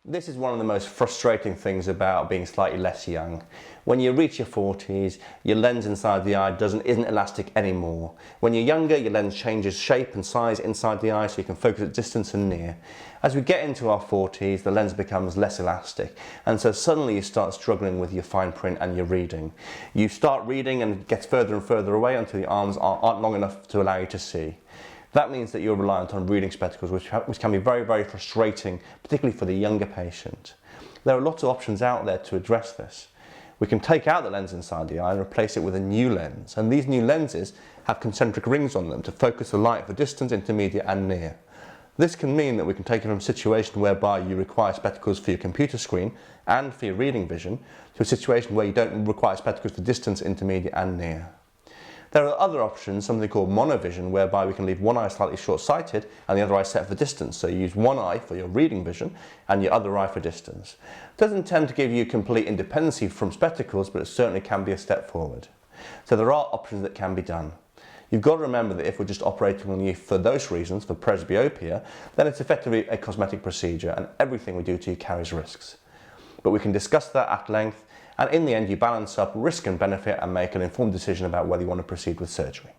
This is one of the most frustrating things about being slightly less young. When you reach your 40s, your lens inside the eye isn't elastic anymore. When you're younger, your lens changes shape and size inside the eye so you can focus at distance and near. As we get into our 40s, the lens becomes less elastic, and so suddenly you start struggling with your fine print and your reading. You start reading and it gets further and further away until your arms aren't long enough to allow you to see. That means that you're reliant on reading spectacles, which can be very, very frustrating, particularly for the younger patient. There are lots of options out there to address this. We can take out the lens inside the eye and replace it with a new lens, and these new lenses have concentric rings on them to focus the light for distance, intermediate and near. This can mean that we can take it from a situation whereby you require spectacles for your computer screen and for your reading vision to a situation where you don't require spectacles for distance, intermediate and near. There are other options, something called monovision, whereby we can leave one eye slightly short-sighted and the other eye set for distance. So you use one eye for your reading vision and your other eye for distance. It doesn't tend to give you complete independency from spectacles, but it certainly can be a step forward. So there are options that can be done. You've got to remember that if we're just operating on you for those reasons, for presbyopia, then it's effectively a cosmetic procedure and everything we do to you carries risks. But we can discuss that at length, and in the end you balance up risk and benefit and make an informed decision about whether you want to proceed with surgery.